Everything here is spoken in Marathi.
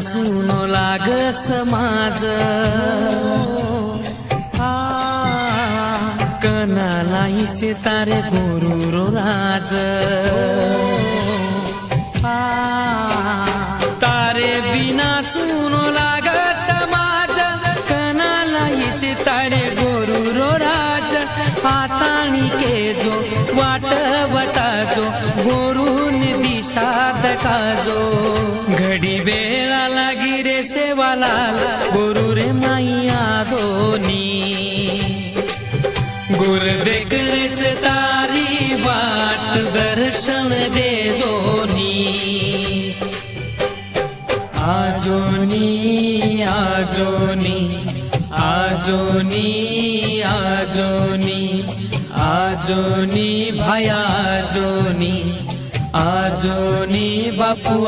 सून लाग समाज कनालाई सितारे गुरु राज तारे बिना सून लाग समाज कनालाई सितारे गुरु राज हातानी के जो वाट वटाजो गुरुन दिशा दखाजो घडी वेळा लागी रे सेवाला गुरु रे माईया जोनी गुर देखरेच तारी वाट दर्शन दे जोनी आजोनी आजोनी आजोनी आजोनी आजोनी भाया आजोनी आजोनी बापू